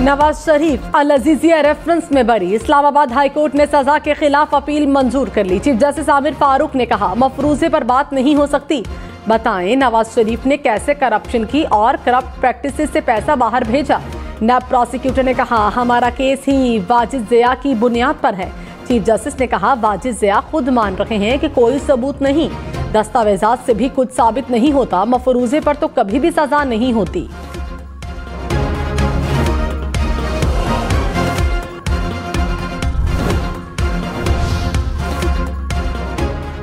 नवाज शरीफ अल Azizia reference में बरी। Islamabad high court ने सजा के खिलाफ अपील मंजूर कर ली। चीफ जस्टिस आमिर फारूक ने कहा मफरूजे पर बात नहीं हो सकती। बताएं नवाज शरीफ ने कैसे करप्शन की और करप्ट प्रैक्टिसेस से पैसा बाहर भेजा। नैब प्रोसिक्यूटर ने कहा हमारा केस ही वाजिद ज़िया की बुनियाद पर है। चीफ जस्टिस ने कहा वाजिद ज़िया खुद मान रहे हैं कि कोई सबूत नहीं, दस्तावेजात से भी कुछ साबित नहीं होता, मफरूजे पर तो कभी भी सजा नहीं होती।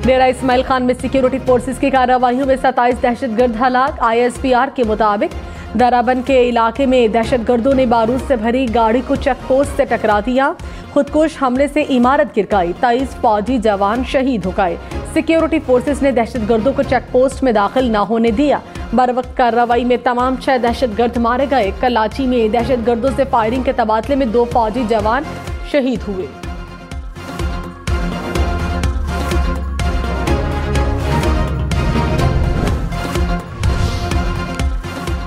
डेरा इस्माइल खान में सिक्योरिटी फोर्सेस की कार्रवाइयों में 27 दहशतगर्द हलाक। ISPR के मुताबिक दराबन के इलाके में दहशतगर्दों ने बारूद से भरी गाड़ी को चेक पोस्ट से टकरा दिया। खुदकुश हमले से इमारत गिर गई। 23 फौजी जवान शहीद हो गए। सिक्योरिटी फोर्सेस ने दहशतगर्दों को चेक पोस्ट में दाखिल न होने दिया। बरवक्त कार्रवाई में तमाम 6 दहशतगर्द मारे गए। कराची में दहशतगर्दों से फायरिंग के तबादले में 2 फौजी जवान शहीद हुए।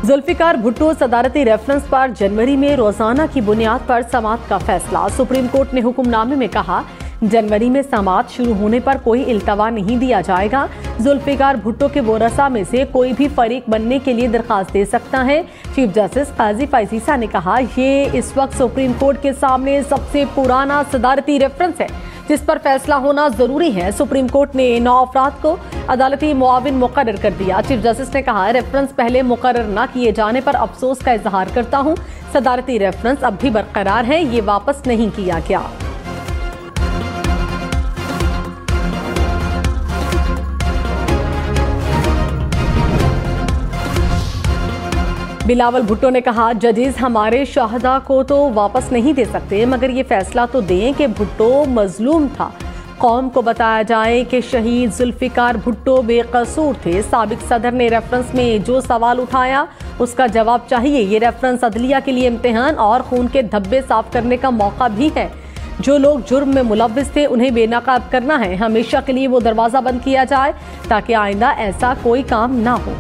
जुल्फिकार भुट्टो सदारती रेफरेंस पर जनवरी में रोजाना की बुनियाद पर समाअत का फैसला। सुप्रीम कोर्ट ने हुक्मनामे में कहा जनवरी में समाअत शुरू होने पर कोई इल्तवा नहीं दिया जाएगा। जुल्फिकार भुट्टो के वोरसा में से कोई भी फरीक बनने के लिए दरखास्त दे सकता है। चीफ जस्टिस काजी फैजीसा ने कहा ये इस वक्त सुप्रीम कोर्ट के सामने सबसे पुराना सदारती रेफरेंस है जिस पर फैसला होना जरूरी है। सुप्रीम कोर्ट ने 9 अफराद को अदालती मुआविन मुकर्रर कर दिया। चीफ जस्टिस ने कहा रेफरेंस पहले मुकर्रर न किए जाने पर अफसोस का इजहार करता हूं। सदारती रेफरेंस अब भी बरकरार है, ये वापस नहीं किया गया। बिलावल भुट्टो ने कहा जजेस हमारे शहदा को तो वापस नहीं दे सकते, मगर ये फैसला तो दें कि भुट्टो मजलूम था। कौम को बताया जाए कि शहीद जुल्फिकार भुट्टो बेकसूर थे। साबिक सदर ने रेफरेंस में जो सवाल उठाया उसका जवाब चाहिए। ये रेफरेंस अदलिया के लिए इम्तिहान और खून के धब्बे साफ करने का मौका भी है। जो लोग जुर्म में मुलव्विस थे उन्हें बेनकाब करना है। हमेशा के लिए वो दरवाजा बंद किया जाए ताकि आइंदा ऐसा कोई काम ना हो।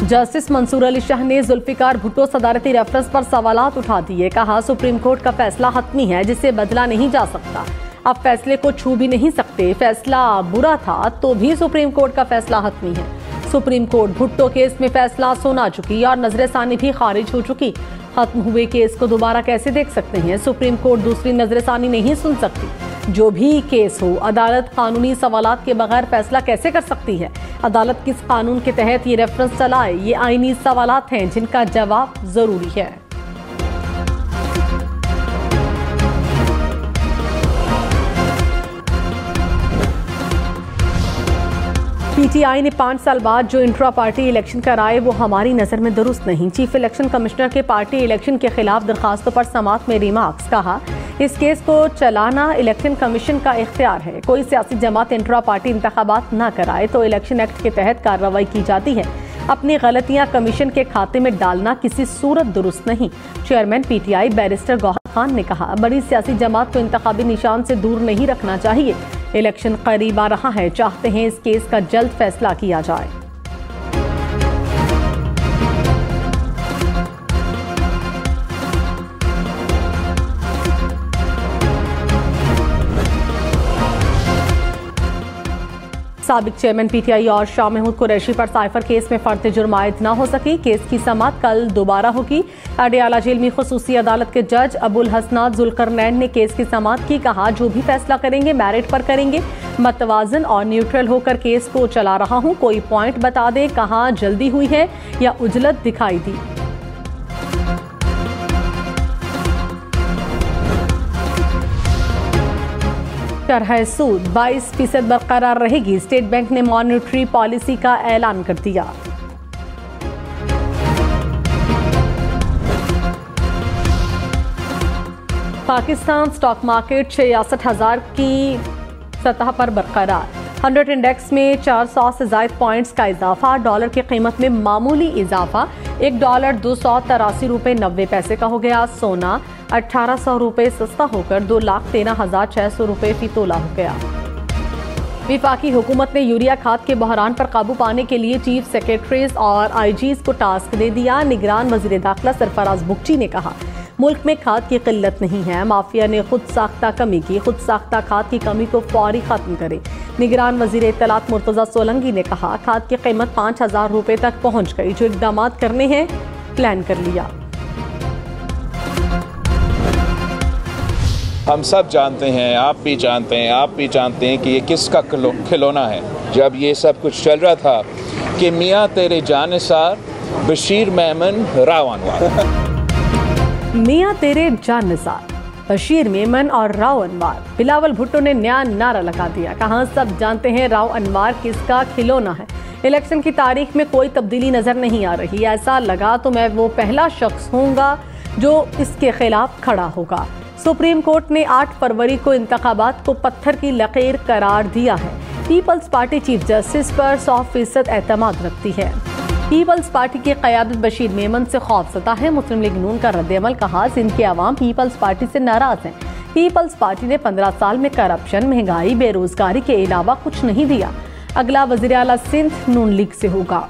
जस्टिस मंसूर अली शाह ने जुल्फिकार भुट्टो सदारती रेफरेंस पर सवालात उठा दिए। कहा सुप्रीम कोर्ट का फैसला हतमी है जिसे बदला नहीं जा सकता। अब फैसले को छू भी नहीं सकते। फैसला बुरा था तो भी सुप्रीम कोर्ट का फैसला हतमी है। सुप्रीम कोर्ट भुट्टो केस में फैसला सुना चुकी और नजरसानी भी खारिज हो चुकी। खत्म हुए केस को दोबारा कैसे देख सकते हैं? सुप्रीम कोर्ट दूसरी नजरसानी नहीं सुन सकती। जो भी केस हो अदालत कानूनी सवालात के बगैर फैसला कैसे कर सकती है? अदालत किस कानून के तहत ये रेफरेंस चलाए? ये आईनी सवालात हैं जिनका जवाब जरूरी है। PTI ने 5 साल बाद जो इंट्रा पार्टी इलेक्शन कराए वो हमारी नजर में दुरुस्त नहीं। चीफ इलेक्शन कमिश्नर के पार्टी इलेक्शन के खिलाफ दरखास्तों पर समाअत में रिमार्क्स। कहा इस केस को चलाना इलेक्शन कमीशन का इख्तियार है। कोई सियासी जमात इंट्रा पार्टी इंतखाबात न कराए तो इलेक्शन एक्ट के तहत कार्रवाई की जाती है। अपनी गलतियां कमीशन के खाते में डालना किसी सूरत दुरुस्त नहीं। Chairman PTI barrister Gohar Khan ने कहा बड़ी सियासी जमात को इंतखाबी निशान से दूर नहीं रखना चाहिए। इलेक्शन करीब आ रहा है, चाहते हैं इस केस का जल्द फैसला किया जाए। साबिक चेयरमैन PTI और शाह महमूद कुरैशी पर साइफर केस में फर्द जुर्म आयद न हो सकी। केस की समाअत कल दोबारा होगी। अडियाला जेल में खुसूसी अदालत के जज अबुल हसनात जुल्करनैन ने केस की समाअत की। कहा जो भी फैसला करेंगे मेरिट पर करेंगे, मतवाजन और न्यूट्रल होकर केस को चला रहा हूं। कोई पॉइंट बता दें कहाँ जल्दी हुई है या उजलत दिखाई दी। शरह सूद 22% बरकरार रहेगी। स्टेट बैंक ने मॉनेटरी पॉलिसी का ऐलान कर दिया। पाकिस्तान स्टॉक मार्केट 66,000 की सतह पर बरकरार। 100 इंडेक्स में 400 से ज्यादा पॉइंट्स का इजाफा। डॉलर की कीमत में मामूली इजाफा। $1 $283.90 का हो गया। सोना 1,800 रुपये सस्ता होकर 2,13,600 रुपये फी तोला हो गया। वफाकी हुकूमत ने यूरिया खाद के बहरान पर काबू पाने के लिए चीफ सेक्रेटरीज और आईजीज को टास्क दे दिया। निगरान वजीर दाखिला सरफराज बुगची ने कहा, मुल्क में खाद की किल्लत नहीं है, माफिया ने खुद साख्ता कमी की, खुद साख्ता खाद की कमी को फौरी खत्म करे। निगरान वजीर इत्तलात मुर्तजा सोलंकी ने कहा, खाद की कीमत 5,000 रुपए तक पहुंच गई, जो इकदाम करने हैं प्लान कर लिया। हम सब जानते हैं, आप भी जानते हैं कि ये किसका खिलौना है। जब ये सब कुछ चल रहा था कि मियाँ तेरे जानिसार बशीर मेमन राव अनवार, मियाँ तेरे जानिसार बशीर मेमन और राव अनवार। बिलावल भुट्टो ने नया नारा लगा दिया, कहा सब जानते हैं राव अनवार किसका खिलौना है। इलेक्शन की तारीख में कोई तब्दीली नजर नहीं आ रही, ऐसा लगा तो मैं वो पहला शख्स होऊंगा जो इसके खिलाफ खड़ा होगा। सुप्रीम कोर्ट ने 8 फरवरी को इंतखाबात को पत्थर की लकीर करार दिया है। पीपल्स पार्टी चीफ जस्टिस पर 100% एतमाद रखती है। पीपल्स पार्टी की क़यादत बशीर मेमन से खौफज़दा है। मुस्लिम लीग नून का रद्द-ए-अमल, कहा सिंध के अवाम पीपल्स पार्टी से नाराज हैं। पीपल्स पार्टी ने 15 साल में करप्शन, महंगाई, बेरोजगारी के अलावा कुछ नहीं दिया। अगला वज़ीर आला सिंध नून लीग से होगा।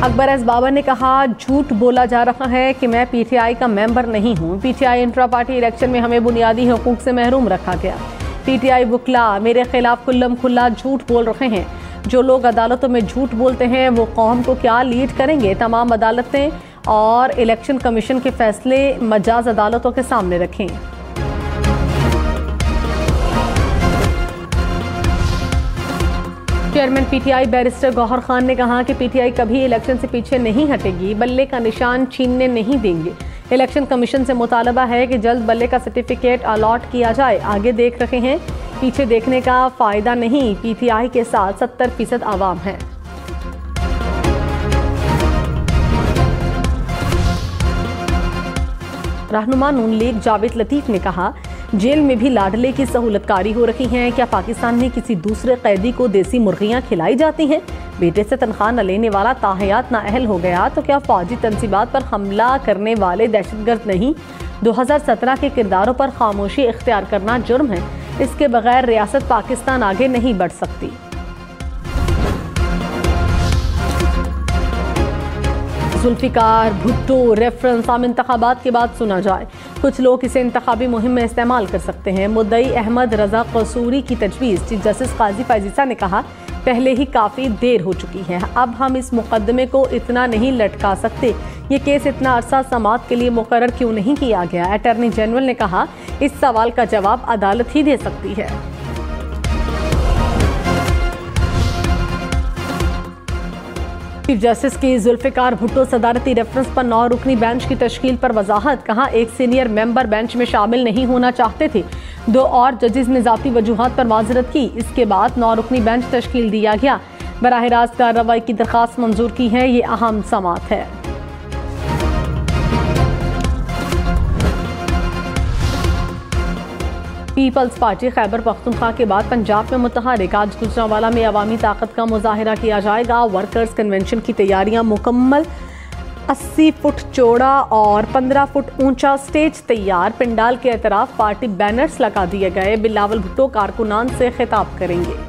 अकबर एस बाबर ने कहा, झूठ बोला जा रहा है कि मैं पीटीआई का मेंबर नहीं हूं। पीटीआई इंट्रा पार्टी इलेक्शन में हमें बुनियादी हुकूक से महरूम रखा गया। पीटीआई वुकला मेरे खिलाफ खुल्लम खुल्ला झूठ बोल रहे हैं। जो लोग अदालतों में झूठ बोलते हैं वो कौम को क्या लीड करेंगे। तमाम अदालतें और इलेक्शन कमीशन के फैसले मजाज अदालतों के सामने रखें। चेयरमैन पीटीआई बैरिस्टर गौहर खान ने कहा कि पीटीआई कभी इलेक्शन से पीछे नहीं हटेगी, बल्ले का निशान छीनने नहीं देंगे। इलेक्शन कमीशन से मुतालबा है कि जल्द बल्ले का सर्टिफिकेट अलॉट किया जाए। आगे देख रहे हैं, पीछे देखने का फायदा नहीं। पीटीआई के साथ 70% आवाम है। रहनुमा नून लीग जावेद लतीफ ने कहा, जेल में भी लाडले की सहूलतकारी हो रही है। क्या पाकिस्तान में किसी दूसरे कैदी को देसी मुर्गियां खिलाई जाती हैं? बेटे से तनख्वाह न लेने वाला ताहयात नाअहल हो गया तो क्या फौजी तंसीबात पर हमला करने वाले दहशतगर्द नहीं? 2017 के किरदारों पर खामोशी इख्तियार करना जुर्म है। इसके बगैर रियासत पाकिस्तान आगे नहीं बढ़ सकती। जुल्फिकार भुट्टो रेफरेंस आम इंतखाबात के बाद सुना जाए। कुछ लोग इसे इंतखाबी मुहिम में इस्तेमाल कर सकते हैं। मुद्दई अहमद रजा कसूरी की तजवीज़। चीफ जस्टिस काजी फैजीसा ने कहा, पहले ही काफ़ी देर हो चुकी है, अब हम इस मुकदमे को इतना नहीं लटका सकते। ये केस इतना अरसा समाअत के लिए मुकर्रर क्यों नहीं किया गया? अटॉर्नी जनरल ने कहा, इस सवाल का जवाब अदालत ही दे सकती है। चीफ जस्टिस की जुल्फिकार भुट्टो सदारती रेफरेंस पर 9 रुकनी बेंच की तश्कील पर वजाहत। कहा, एक सीनियर मेंबर बेंच में शामिल नहीं होना चाहते थे। 2 और जजेस ने ज़ाती वजूहात पर माजरत की। इसके बाद 9 रुकनी बेंच तश्कील दिया गया। बराह रास्त कार्रवाई की दरख्वास्त मंजूर की है। ये अहम समाअत है। पीपल्स पार्टी खैबर पख्तूनख्वा के बाद पंजाब में मुतहरिक। आज गुजरांवाला में अवामी ताकत का मुजाहिरा किया जाएगा। वर्कर्स कन्वेंशन की तैयारियां मुकम्मल। 80 फुट चौड़ा और 15 फुट ऊंचा स्टेज तैयार। पिंडाल के अतराफ पार्टी बैनर्स लगा दिए गए। बिलावल भुट्टो कारकुनान से खिताब करेंगे।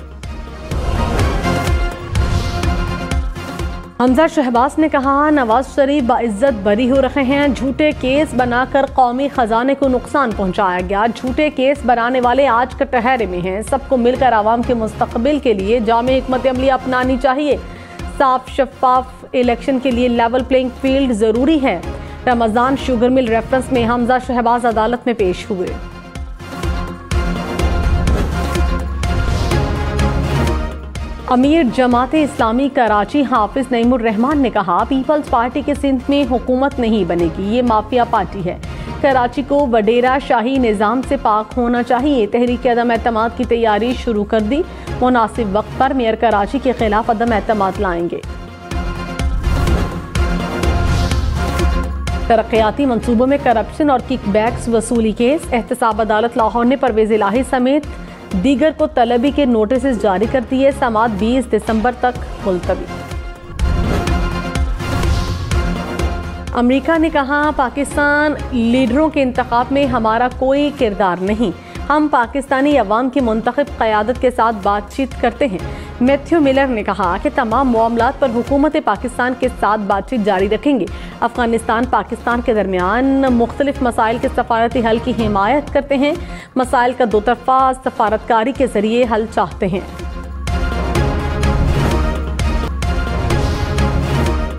हमजा शहबाज ने कहा, नवाज शरीफ बाइज्जत बरी हो रहे हैं। झूठे केस बनाकर कौमी खजाने को नुकसान पहुंचाया गया। झूठे केस बनाने वाले आज कटहरे में हैं। सबको मिलकर आवाम के मुस्तकबिल के लिए जामे हिकमत अमली अपनानी चाहिए। साफ शफाफ इलेक्शन के लिए लेवल प्लेइंग फील्ड जरूरी है। रमजान शुगर मिल रेफरेंस में हमजा शहबाज अदालत में पेश हुए। अमीर जमाते इस्लामी कराची हाफिज नईमुर रहमान ने कहा, पीपल्स पार्टी के सिंध में हुकूमत नहीं बनेगी, ये माफिया पार्टी है। कराची को वडेरा शाही निज़ाम से पाक होना चाहिए। तहरीक अदम एतमाद की तैयारी शुरू कर दी। मुनासिब वक्त पर मेयर कराची के खिलाफ अदम एतमाद लाएंगे। तरक्याती मंसूबों में करप्शन और किकबैक्स वसूली केस। एहतसाब अदालत लाहौर ने परवेज इलाही समेत दीगर को तलबी के नोटिस जारी कर दिए। समाअत 20 दिसंबर तक मुलतवी। अमेरिका ने कहा, पाकिस्तान लीडरों के इंतखाब में हमारा कोई किरदार नहीं, हम पाकिस्तानी अवाम की मुंतखब क़यादत के साथ बातचीत करते हैं। मैथ्यू मिलर ने कहा कि तमाम मामलात पर हुकूमत पाकिस्तान के साथ बातचीत जारी रखेंगे। अफगानिस्तान पाकिस्तान के दरमियान मुख्तलिफ मसाइल के सफारती हल की हिमायत करते हैं, मसाइल का दो तरफा सफारतकारी के जरिए हल चाहते हैं।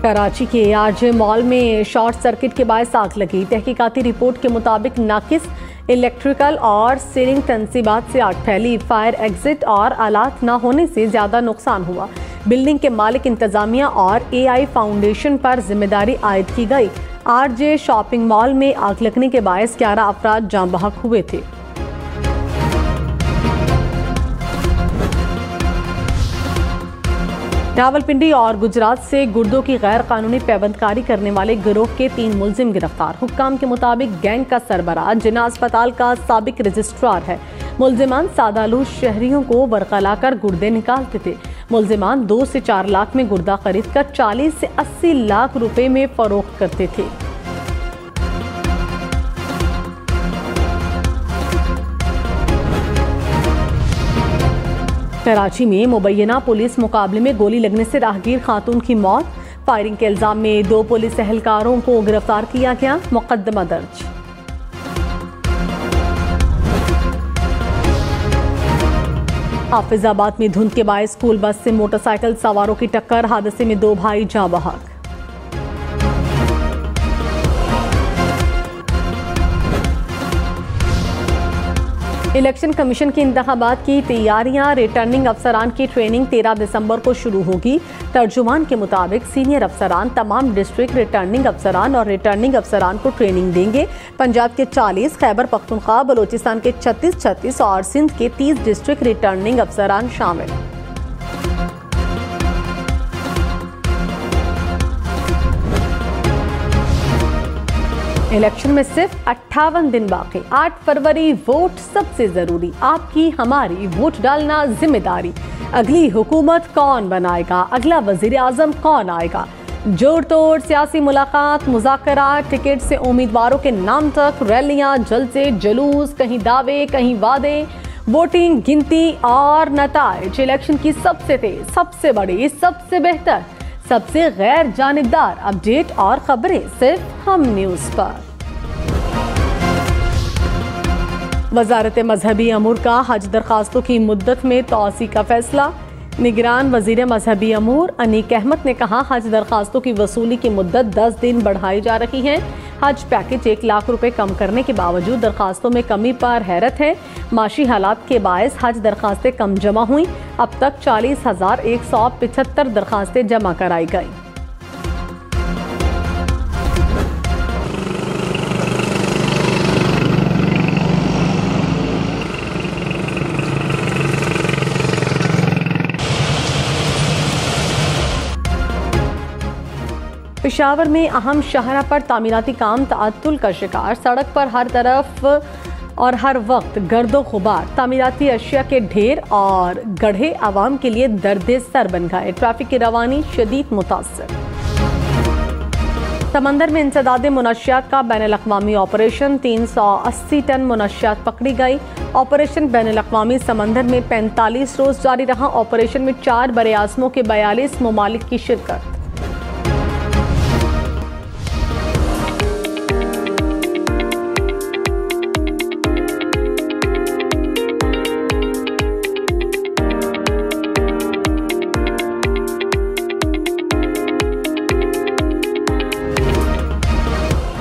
कराची के आरज मॉल में शॉर्ट सर्किट के बायस आग लगी। तहकीकाती रिपोर्ट के मुताबिक नाकिस इलेक्ट्रिकल और सीलिंग तंसीबात से आग फैली। फायर एग्जिट और आलात न होने से ज्यादा नुकसान हुआ। बिल्डिंग के मालिक इंतजामिया और AI फाउंडेशन पर जिम्मेदारी आयद की गई। आरजे शॉपिंग मॉल में आग लगने के बायस 11 अफराद जान बहक हुए थे। रावलपिंडी और गुजरात से गुर्दों की गैर कानूनी पैबंदकारी करने वाले गिरोह के 3 मुलजिम गिरफ्तार। हुक्काम के मुताबिक गैंग का सरबराह जिन्ना अस्पताल का साबिक रजिस्ट्रार है। मुलजिमान सादालू शहरियों को बरकला कर गुर्दे निकालते थे। मुलजिमान 2 से 4 लाख में गुर्दा खरीद कर 40 से 80 लाख रुपए में फरोख्त करते थे। कराची में मुबैना पुलिस मुकाबले में गोली लगने से राहगीर खातून की मौत। फायरिंग के इल्जाम में 2 पुलिस एहलकारों को गिरफ्तार किया गया, मुकदमा दर्ज। हाफिजाबाद में धुंध के बायस स्कूल बस से मोटरसाइकिल सवारों की टक्कर, हादसे में 2 भाई जाँ बहक। इलेक्शन कमीशन की इंतखाबात की तैयारियां। रिटर्निंग अफसरान की ट्रेनिंग 13 दिसंबर को शुरू होगी। तर्जुमान के मुताबिक सीनियर अफसरान तमाम डिस्ट्रिक्ट रिटर्निंग अफसरान और रिटर्निंग अफसरान को ट्रेनिंग देंगे। पंजाब के 40, खैबर पख्तूनख्वा, बलोचिस्तान के 36 और सिंध के 30 डिस्ट्रिक्ट रिटर्निंग अफसरान शामिल। इलेक्शन में सिर्फ 58 दिन बाकी। 8 फरवरी वोट सबसे जरूरी। आपकी हमारी वोट डालना जिम्मेदारी। अगली हुकूमत कौन बनाएगा, अगला वजीर आजम कौन आएगा, जोड़ तोड़ सियासी मुलाकात, मुज़ाकरात, टिकट से उम्मीदवारों के नाम तक, रैलियां, जलसे, जुलूस, कहीं दावे कहीं वादे, वोटिंग, गिनती और नताइज। इलेक्शन की सबसे तेज, सबसे बड़ी, सबसे बेहतर, सबसे गैर जानिबदार अपडेट और खबरें सिर्फ हम न्यूज़ पर। वजारत मजहबी अमूर का हज दरखास्तों की मुद्दत में तोसी का फैसला। निगरान वजीर मजहबी अमूर अनीक अहमद ने कहा, हज दरखास्तों की वसूली की मुद्दत 10 दिन बढ़ाई जा रही है। हज पैकेज 1 लाख रुपए कम करने के बावजूद दरखास्तों में कमी पर हैरत है। माशी हालात के बायस हज दरखास्तें कम जमा हुई। अब तक 40,175 दरखास्तें जमा कराई गई। पेशावर में अहम शाहरा पर तामीराती काम तअत्तुल का शिकार। सड़क पर हर तरफ और हर वक्त गर्दो गुबार, तामीराती अशिया के ढेर और गड्ढे आवाम के लिए दर्द सर बन गए। ट्रैफिक की रवानी शदीद मुतासर। समंदर में इंसदाद मुनशियात का बैनुल-अक़वामी ऑपरेशन। 380 टन मुनशियात पकड़ी गई। ऑपरेशन बैनुल-अक़वामी समंदर में 45 रोज जारी रहा। ऑपरेशन में 4 बरे-आज़मों के 42 ममालिक की शिरकत।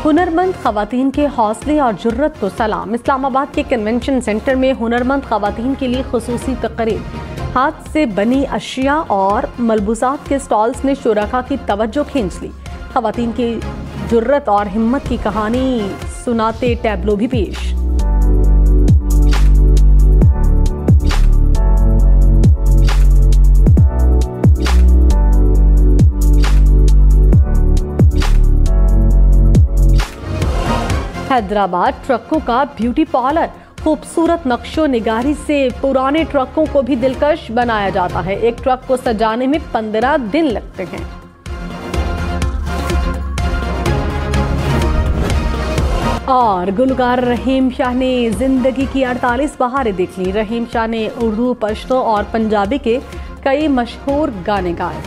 हुनरमंद खवातीन के हौसले और जुर्रत को सलाम। इस्लामाबाद के कन्वेंशन सेंटर में हुनरमंद खवातीन के लिए खुसूसी तकरीब। हाथ से बनी अशिया और मलबूसात के स्टॉल्स ने शुरका की तवज्जो खींच ली। खवातीन की जुर्रत और हिम्मत की कहानी सुनाते टैब्लो भी पेश। हैदराबाद ट्रकों का ब्यूटी पार्लर। खूबसूरत नक्शो निगारी से पुराने ट्रकों को भी दिलकश बनाया जाता है। एक ट्रक को सजाने में 15 दिन लगते हैं। और गुलकार रहीम शाह ने जिंदगी की 48 बहारें देख ली। रहीम शाह ने उर्दू, पश्तो और पंजाबी के कई मशहूर गाने गाए।